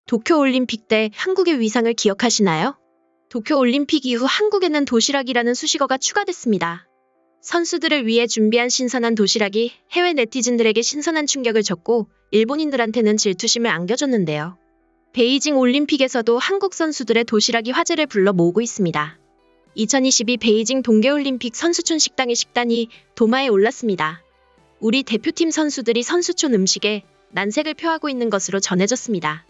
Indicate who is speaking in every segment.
Speaker 1: 도쿄올림픽 때 한국의 위상을 기억하시나요? 도쿄올림픽 이후 한국에는 도시락이라는 수식어가 추가됐습니다. 선수들을 위해 준비한 신선한 도시락이 해외 네티즌들에게 신선한 충격을 줬고 일본인들한테는 질투심을 안겨줬는데요. 베이징 올림픽에서도 한국 선수들의 도시락이 화제를 불러 모으고 있습니다. 2022 베이징 동계올림픽 선수촌 식당의 식단이 도마에 올랐습니다. 우리 대표팀 선수들이 선수촌 음식에 난색을 표하고 있는 것으로 전해졌습니다.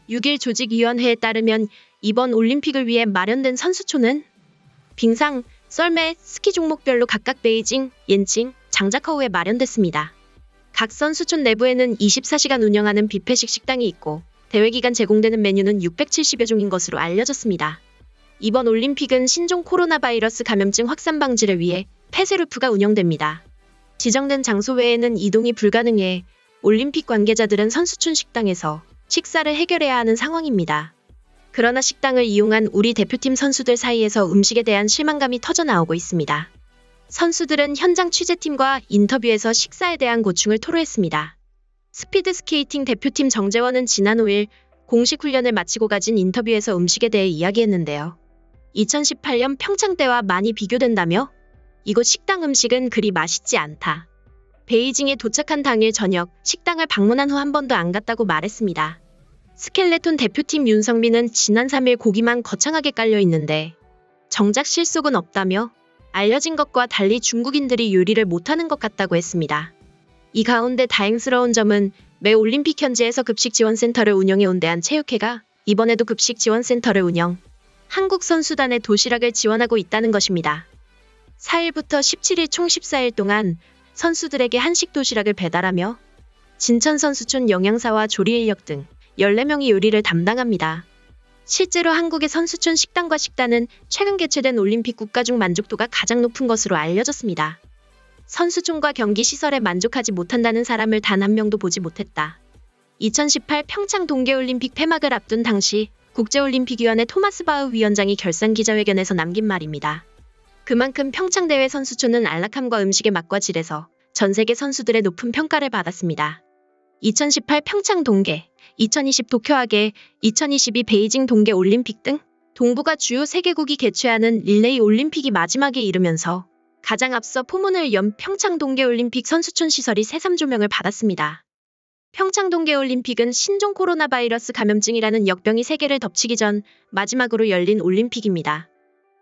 Speaker 1: 6일 조직위원회에 따르면 이번 올림픽을 위해 마련된 선수촌은 빙상, 썰매, 스키 종목별로 각각 베이징, 옌칭, 장자커우에 마련됐습니다. 각 선수촌 내부에는 24시간 운영하는 뷔페식 식당이 있고 대회 기간 제공되는 메뉴는 670여 종인 것으로 알려졌습니다. 이번 올림픽은 신종 코로나 바이러스 감염증 확산 방지를 위해 폐쇄루프가 운영됩니다. 지정된 장소 외에는 이동이 불가능해 올림픽 관계자들은 선수촌 식당에서 식사를 해결해야 하는 상황입니다. 그러나 식당을 이용한 우리 대표팀 선수들 사이에서 음식에 대한 실망감이 터져나오고 있습니다. 선수들은 현장 취재팀과 인터뷰에서 식사에 대한 고충을 토로했습니다. 스피드스케이팅 대표팀 정재원은 지난 5일 공식 훈련을 마치고 가진 인터뷰에서 음식에 대해 이야기했는데요. 2018년 평창 때와 많이 비교된다며 이곳 식당 음식은 그리 맛있지 않다. 베이징에 도착한 당일 저녁 식당을 방문한 후 한 번도 안 갔다고 말했습니다. 스켈레톤 대표팀 윤성민은 지난 3일 고기만 거창하게 깔려 있는데 정작 실속은 없다며 알려진 것과 달리 중국인들이 요리를 못하는 것 같다고 했습니다. 이 가운데 다행스러운 점은 매 올림픽 현지에서 급식지원센터를 운영해온 대한체육회가 이번에도 급식지원센터를 운영, 한국 선수단의 도시락을 지원하고 있다는 것입니다. 4일부터 17일 총 14일 동안 선수들에게 한식 도시락을 배달하며 진천 선수촌 영양사와 조리 인력 등 14명이 요리를 담당합니다. 실제로 한국의 선수촌 식당과 식단은 최근 개최된 올림픽 국가 중 만족도가 가장 높은 것으로 알려졌습니다. 선수촌과 경기 시설에 만족하지 못한다는 사람을 단 한 명도 보지 못했다. 2018 평창 동계올림픽 폐막을 앞둔 당시 국제올림픽위원회 토마스 바흐 위원장이 결산 기자회견에서 남긴 말입니다. 그만큼 평창대회 선수촌은 안락함과 음식의 맛과 질에서 전 세계 선수들의 높은 평가를 받았습니다. 2018 평창 동계, 2020 도쿄하계, 2022 베이징 동계올림픽 등 동북아 주요 3개국이 개최하는 릴레이 올림픽이 마지막에 이르면서 가장 앞서 포문을 연 평창 동계올림픽 선수촌 시설이 새삼 조명을 받았습니다. 평창 동계올림픽은 신종 코로나 바이러스 감염증이라는 역병이 세계를 덮치기 전 마지막으로 열린 올림픽입니다.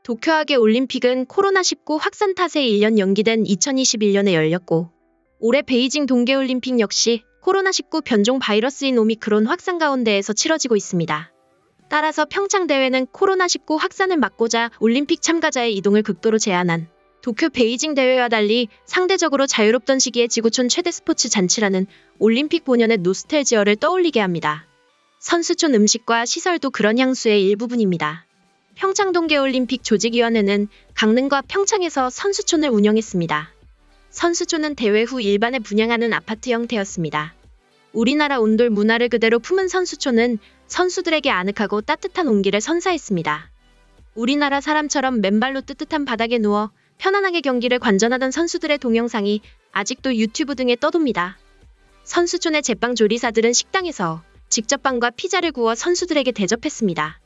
Speaker 1: 도쿄하계 올림픽은 코로나19 확산 탓에 1년 연기된 2021년에 열렸고 올해 베이징 동계올림픽 역시 코로나19 변종 바이러스인 오미크론 확산 가운데에서 치러지고 있습니다. 따라서 평창 대회는 코로나19 확산을 막고자 올림픽 참가자의 이동을 극도로 제한한 도쿄 베이징 대회와 달리 상대적으로 자유롭던 시기에 지구촌 최대 스포츠 잔치라는 올림픽 본연의 노스텔지어를 떠올리게 합니다. 선수촌 음식과 시설도 그런 향수의 일부분입니다. 평창 동계올림픽 조직위원회는 강릉과 평창에서 선수촌을 운영했습니다. 선수촌은 대회 후 일반에 분양하는 아파트 형태였습니다. 우리나라 온돌 문화를 그대로 품은 선수촌은 선수들에게 아늑하고 따뜻한 온기를 선사했습니다. 우리나라 사람처럼 맨발로 뜨뜻한 바닥에 누워 편안하게 경기를 관전하던 선수들의 동영상이 아직도 유튜브 등에 떠돕니다. 선수촌의 제빵 조리사들은 식당에서 직접 빵과 피자를 구워 선수들에게 대접했습니다.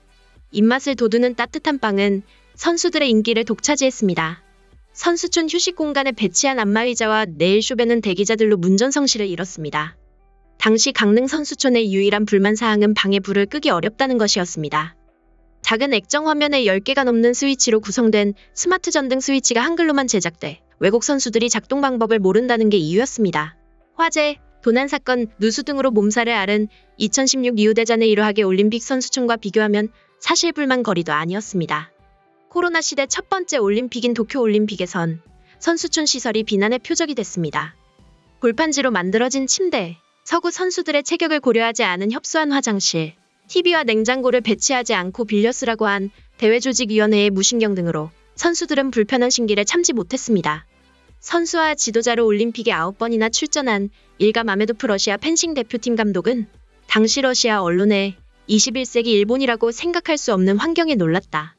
Speaker 1: 입맛을 돋우는 따뜻한 빵은 선수들의 인기를 독차지했습니다. 선수촌 휴식 공간에 배치한 안마의자와 네일숍에는 대기자들로 문전성시를 이뤘습니다. 당시 강릉 선수촌의 유일한 불만사항은 방에 불을 끄기 어렵다는 것이었습니다. 작은 액정 화면에 10개가 넘는 스위치로 구성된 스마트 전등 스위치가 한글로만 제작돼 외국 선수들이 작동 방법을 모른다는 게 이유였습니다. 화재, 도난사건, 누수 등으로 몸살을 앓은 2016 리우데자네이루 일호하계 올림픽 선수촌과 비교하면 사실 불만거리도 아니었습니다. 코로나 시대 첫 번째 올림픽인 도쿄올림픽에선 선수촌 시설이 비난의 표적이 됐습니다. 골판지로 만들어진 침대, 서구 선수들의 체격을 고려하지 않은 협소한 화장실, TV와 냉장고를 배치하지 않고 빌려 쓰라고 한 대회조직위원회의 무신경 등으로 선수들은 불편한 심기를 참지 못했습니다. 선수와 지도자로 올림픽에 9번이나 출전한 일가 마메도프 러시아 펜싱 대표팀 감독은 당시 러시아 언론에 21세기 일본이라고 생각할 수 없는 환경에 놀랐다.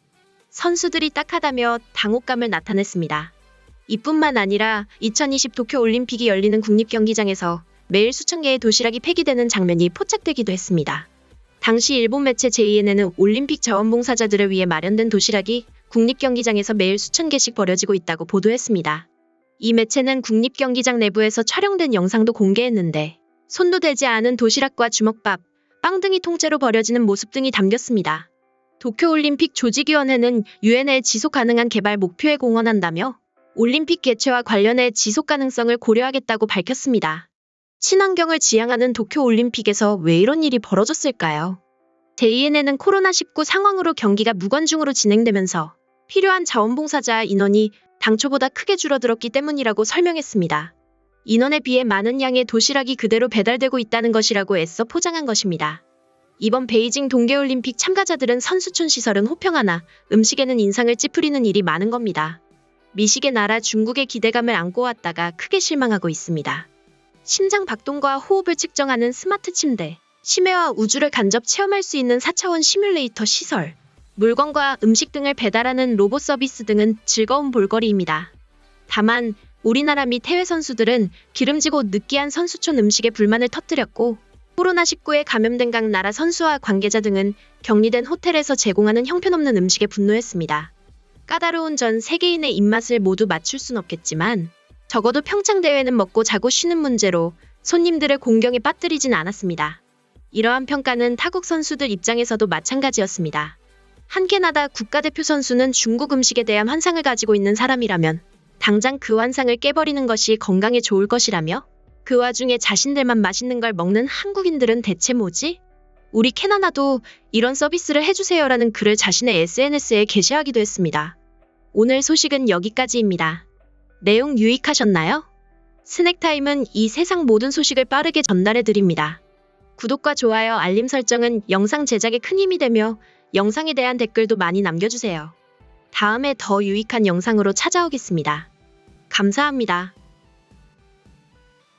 Speaker 1: 선수들이 딱하다며 당혹감을 나타냈습니다. 이뿐만 아니라 2020 도쿄올림픽이 열리는 국립경기장에서 매일 수천 개의 도시락이 폐기되는 장면이 포착되기도 했습니다. 당시 일본 매체 JNN은 올림픽 자원봉사자들을 위해 마련된 도시락이 국립경기장에서 매일 수천 개씩 버려지고 있다고 보도했습니다. 이 매체는 국립경기장 내부에서 촬영된 영상도 공개했는데 손도 대지 않은 도시락과 주먹밥, 빵 등이 통째로 버려지는 모습 등이 담겼습니다. 도쿄올림픽 조직위원회는 유엔의 지속가능한 개발 목표에 공헌한다며 올림픽 개최와 관련해 지속 가능성을 고려하겠다고 밝혔습니다. 친환경을 지향하는 도쿄올림픽에서 왜 이런 일이 벌어졌을까요? JNN은 코로나19 상황으로 경기가 무관중으로 진행되면서 필요한 자원봉사자 인원이 당초보다 크게 줄어들었기 때문이라고 설명했습니다. 인원에 비해 많은 양의 도시락이 그대로 배달되고 있다는 것이라고 애써 포장한 것입니다. 이번 베이징 동계올림픽 참가자들은 선수촌 시설은 호평하나 음식에는 인상을 찌푸리는 일이 많은 겁니다. 미식의 나라 중국의 기대감을 안고 왔다가 크게 실망하고 있습니다. 심장 박동과 호흡을 측정하는 스마트 침대, 심해와 우주를 간접 체험할 수 있는 4차원 시뮬레이터 시설, 물건과 음식 등을 배달하는 로봇 서비스 등은 즐거운 볼거리입니다. 다만 우리나라 및 해외 선수들은 기름지고 느끼한 선수촌 음식에 불만을 터뜨렸고 코로나19에 감염된 각 나라 선수와 관계자 등은 격리된 호텔에서 제공하는 형편없는 음식에 분노했습니다. 까다로운 전 세계인의 입맛을 모두 맞출 순 없겠지만 적어도 평창대회는 먹고 자고 쉬는 문제로 손님들의 공경에 빠뜨리진 않았습니다. 이러한 평가는 타국 선수들 입장에서도 마찬가지였습니다. 한 캐나다 국가대표 선수는 중국 음식에 대한 환상을 가지고 있는 사람이라면 당장 그 환상을 깨버리는 것이 건강에 좋을 것이라며 그 와중에 자신들만 맛있는 걸 먹는 한국인들은 대체 뭐지? 우리 캐나다도 이런 서비스를 해주세요라는 글을 자신의 SNS에 게시하기도 했습니다. 오늘 소식은 여기까지입니다. 내용 유익하셨나요? 스낵타임은 이 세상 모든 소식을 빠르게 전달해드립니다. 구독과 좋아요, 알림 설정은 영상 제작에 큰 힘이 되며 영상에 대한 댓글도 많이 남겨주세요. 다음에 더 유익한 영상으로 찾아오겠습니다. 감사합니다.